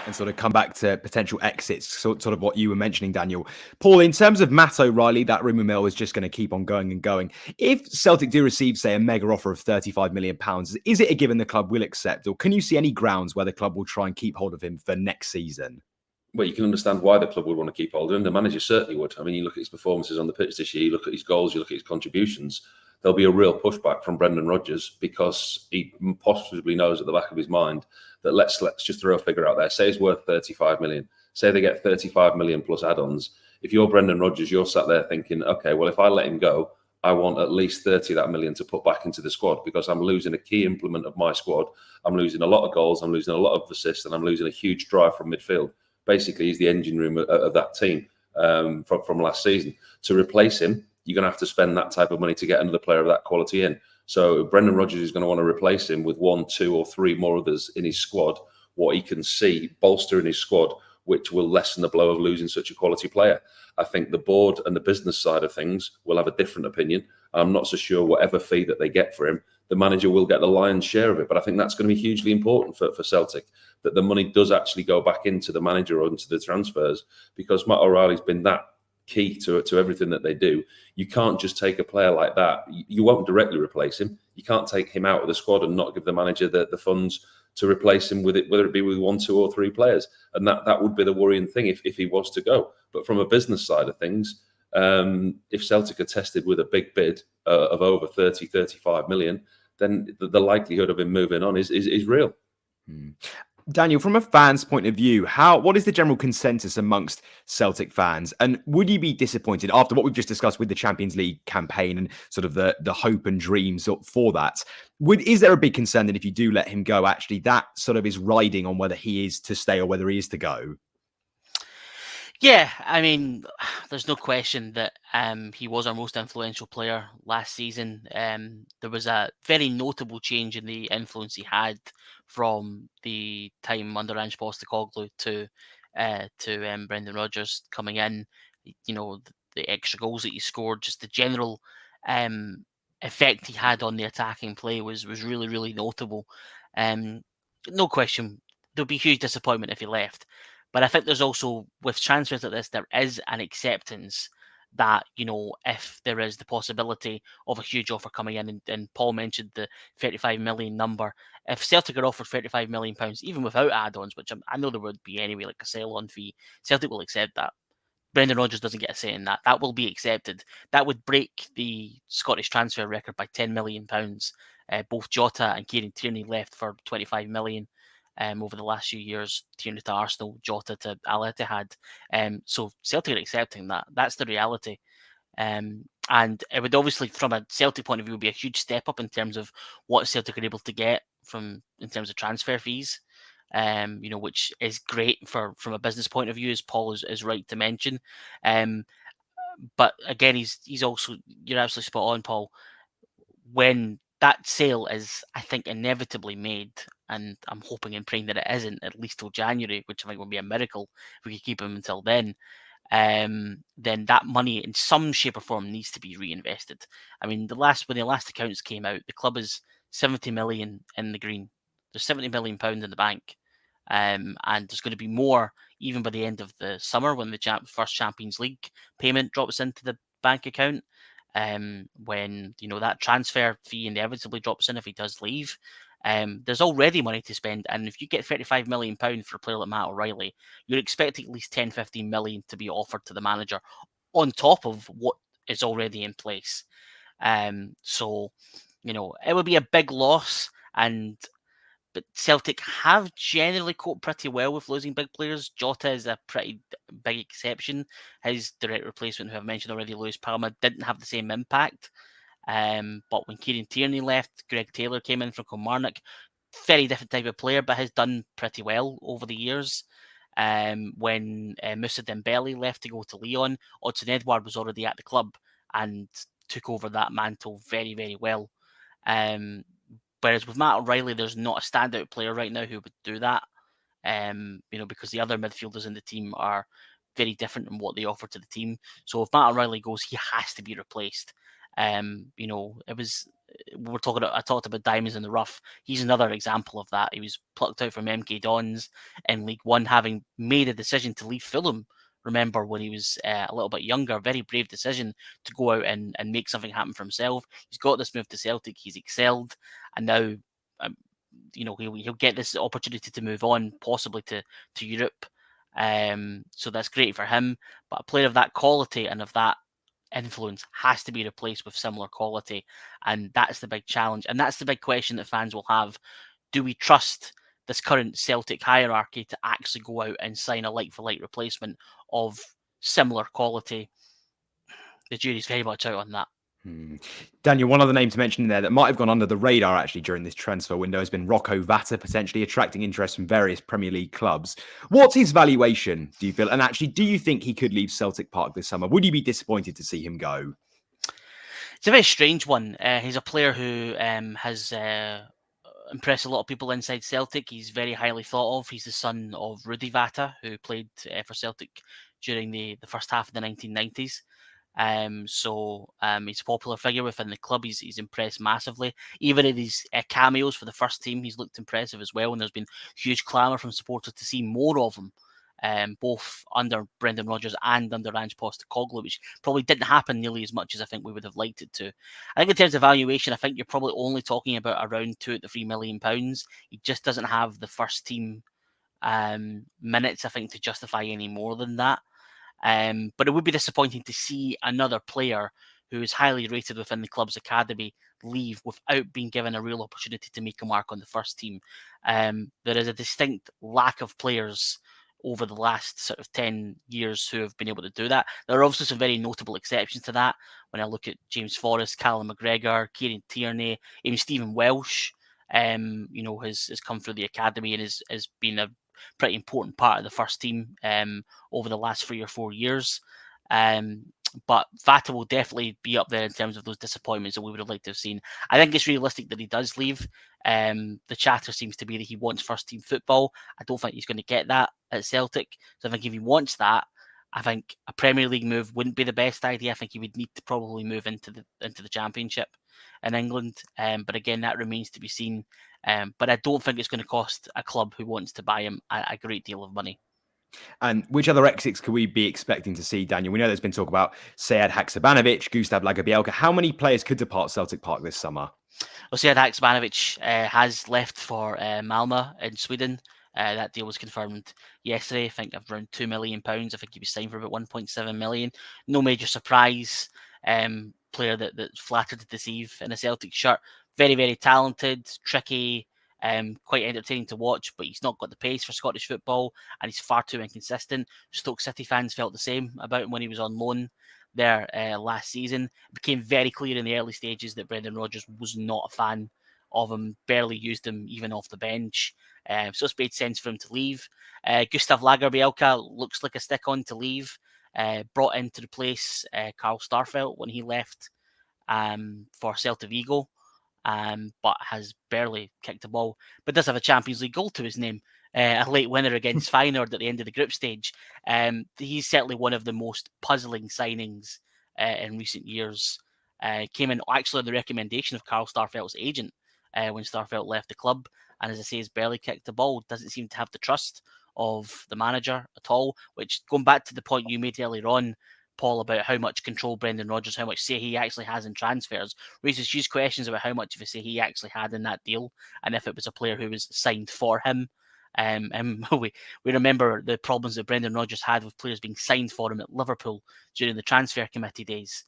and sort of come back to potential exits, sort of what you were mentioning, Daniel. Paul, in terms of Matt O'Reilly, that rumour mill is just going to keep on going and going. If Celtic do receive, say, a mega offer of £35 million, is it a given the club will accept, or can you see any grounds where the club will try and keep hold of him for next season? Well, you can understand why the club would want to keep hold of him. The manager certainly would. I mean, you look at his performances on the pitch this year, you look at his goals, you look at his contributions. There'll be a real pushback from Brendan Rodgers because he possibly knows at the back of his mind that let's just throw a figure out there. Say it's worth 35 million. Say they get 35 million plus add-ons. If you're Brendan Rodgers, you're sat there thinking, okay, well, if I let him go, I want at least 30 of that million to put back into the squad because I'm losing a key implement of my squad. I'm losing a lot of goals. I'm losing a lot of assists, and I'm losing a huge drive from midfield. Basically, he's the engine room of that team from last season. To replace him, you're going to have to spend that type of money to get another player of that quality in. So Brendan Rodgers is going to want to replace him with 1, 2 or 3 more others in his squad, what he can see bolster in his squad, which will lessen the blow of losing such a quality player. I think the board and the business side of things will have a different opinion. I'm not so sure whatever fee that they get for him, the manager will get the lion's share of it. But I think that's going to be hugely important for Celtic, that the money does actually go back into the manager or into the transfers, because Matt O'Reilly's been that key to everything that they do. You can't just take a player like that. You won't directly replace him. You can't take him out of the squad and not give the manager the funds to replace him with it, whether it be with 1, 2 or 3 players. And that would be the worrying thing if he was to go. But from a business side of things, if Celtic are tested with a big bid of over 30, 35 million, then the likelihood of him moving on is real. Daniel, from a fan's point of view, what is the general consensus amongst Celtic fans? And would you be disappointed after what we've just discussed with the Champions League campaign and sort of the hope and dreams for that? Is there a big concern that if you do let him go, actually that sort of is riding on whether he is to stay or whether he is to go? Yeah, I mean, there's no question that he was our most influential player last season. There was a very notable change in the influence he had from the time under Ange Postecoglou to Brendan Rodgers coming in. You know, the extra goals that he scored, just the general effect he had on the attacking play was really, really notable. No question, there'll be huge disappointment if he left. But I think there's also, with transfers like this, there is an acceptance that, you know, if there is the possibility of a huge offer coming in, and Paul mentioned the 35 million number, if Celtic are offered 35 million pounds, even without add-ons, which I know there would be anyway, like a sell-on fee, Celtic will accept that. Brendan Rodgers doesn't get a say in that. That will be accepted. That would break the Scottish transfer record by £10 million. Both Jota and Kieran Tierney left for 25 million. Over the last few years, Tierney to Arsenal, Jota to Al Ittihad. So Celtic are accepting that. That's the reality. And it would obviously, from a Celtic point of view, be a huge step up in terms of what Celtic are able to get in terms of transfer fees. You know, which is great from a business point of view, as Paul is right to mention. But again, he's also, you're absolutely spot on, Paul. When that sale is, I think, inevitably made, and I'm hoping and praying that it isn't, at least till January, which I think would be a miracle if we could keep him until then, then that money in some shape or form needs to be reinvested. I mean, when the last accounts came out, the club is 70 million in the green. There's 70 million pounds in the bank. And there's going to be more even by the end of the summer when the first Champions League payment drops into the bank account. When, you know, that transfer fee inevitably drops in if he does leave. There's already money to spend, and if you get £35 million for a player like Matt O'Reilly, you're expecting at least 10-15 million to be offered to the manager on top of what is already in place. So, you know, it would be a big loss, but Celtic have generally coped pretty well with losing big players. Jota is a pretty big exception. His direct replacement, who I've mentioned already, Lewis Palmer, didn't have the same impact. But when Kieran Tierney left, Greg Taylor came in from Kilmarnock. Very different type of player, but has done pretty well over the years. When Moussa Dembele left to go to Lyon, Odsonne Edouard was already at the club and took over that mantle very, very well. Whereas with Matt O'Reilly, there's not a standout player right now who would do that. You know, because the other midfielders in the team are very different in what they offer to the team. So if Matt O'Reilly goes, he has to be replaced. You know, it was I talked about diamonds in the rough. He's another example of that. He was plucked out from MK Dons in League One, having made a decision to leave Fulham. Remember when he was a little bit younger, very brave decision to go out and make something happen for himself. He's got this move to Celtic. He's excelled, and now, he'll get this opportunity to move on, possibly to Europe. So that's great for him. But a player of that quality and of that influence has to be replaced with similar quality, and that's the big challenge, and that's the big question that fans will have. Do we trust this current Celtic hierarchy to actually go out and sign a like-for-like replacement of similar quality? The jury's very much out on that. Daniel, one other name to mention in there that might have gone under the radar actually during this transfer window has been Rocco Vata, potentially attracting interest from various Premier League clubs. What's his valuation, do you feel? And actually, do you think he could leave Celtic Park this summer? Would you be disappointed to see him go? It's a very strange one. He's a player who has impressed a lot of people inside Celtic. He's very highly thought of. He's the son of Rudi Vata, who played for Celtic during the first half of the 1990s. So he's a popular figure within the club. He's impressed massively. Even in his cameos for the first team, he's looked impressive as well. And there's been huge clamour from supporters to see more of him, both under Brendan Rodgers and under Ange Postecoglou, which probably didn't happen nearly as much as I think we would have liked it to. I think in terms of valuation, I think you're probably only talking about around £2 to £3 million. He just doesn't have the first team minutes, I think, to justify any more than that. But it would be disappointing to see another player who is highly rated within the club's academy leave without being given a real opportunity to make a mark on the first team. There is a distinct lack of players over the last sort of 10 years who have been able to do that. There are also some very notable exceptions to that. When I look at James Forrest, Callum McGregor, Kieran Tierney, even Stephen Welsh, has come through the academy and has been a pretty important part of the first team over the last 3 or 4 years. But Vata will definitely be up there in terms of those disappointments that we would have liked to have seen. I think it's realistic that he does leave. The chatter seems to be that he wants first team football. I don't think he's going to get that at Celtic. So I think if he wants that, I think a Premier League move wouldn't be the best idea. I think he would need to probably move into the Championship in England. But again, that remains to be seen. But I don't think it's going to cost a club who wants to buy him a great deal of money. And which other exits could we be expecting to see, Daniel? We know there's been talk about Sead Haksabanovic, Gustav Lagerbielke. How many players could depart Celtic Park this summer? Well, Sead Haksabanovic has left for Malmö in Sweden. That deal was confirmed yesterday. I think around £2 million. I think he was signed for about 1.7 million. No major surprise. Player that flattered to deceive in a Celtic shirt. Very, very talented, tricky, quite entertaining to watch, but he's not got the pace for Scottish football and he's far too inconsistent. Stoke City fans felt the same about him when he was on loan there last season. It became very clear in the early stages that Brendan Rodgers was not a fan of him, barely used him even off the bench. So it's made sense for him to leave. Gustav Lagerbielke looks like a stick-on to leave. Brought in to replace Carl Starfelt when he left for Celta Vigo, but has barely kicked a ball, but does have a Champions League goal to his name. A late winner against Feyenoord at the end of the group stage. He's certainly one of the most puzzling signings in recent years. Came in actually on the recommendation of Carl Starfelt's agent when Starfelt left the club. And as I say, has barely kicked the ball. Doesn't seem to have the trust of the manager at all, which, going back to the point you made earlier on, Paul, about how much control Brendan Rodgers, how much say he actually has in transfers, raises huge questions about how much of a say he actually had in that deal and if it was a player who was signed for him. And we remember the problems that Brendan Rodgers had with players being signed for him at Liverpool during the transfer committee days.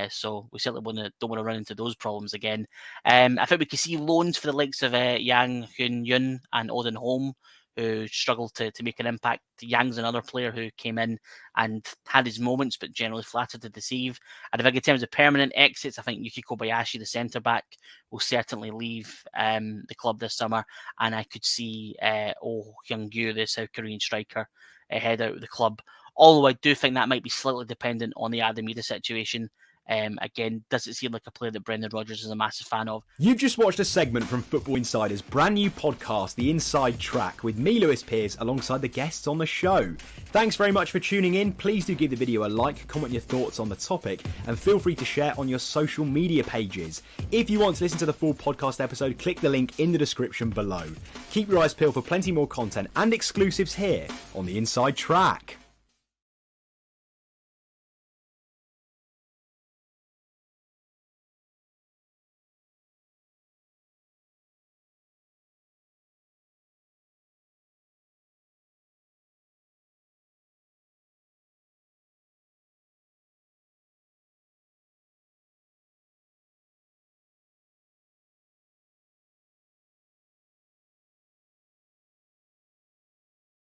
So we certainly don't want to run into those problems again. I think we could see loans for the likes of Yang Hyun-Yun and Odin Holm, who struggled to make an impact. Yang's another player who came in and had his moments, but generally flattered to deceive. And I think in terms of permanent exits, I think Yuki Kobayashi, the centre-back, will certainly leave the club this summer. And I could see Oh Hyung-gyu, the South Korean striker, head out of the club. Although I do think that might be slightly dependent on the Ademida situation. Again, doesn't seem like a player that Brendan Rodgers is a massive fan of. You've just watched a segment from Football Insider's brand new podcast, The Inside Track, with me, Lewis Pearce, alongside the guests on the show. Thanks very much for tuning in. Please do give the video a like, comment your thoughts on the topic, and feel free to share on your social media pages. If you want to listen to the full podcast episode, click the link in the description below. Keep your eyes peeled for plenty more content and exclusives here on The Inside Track.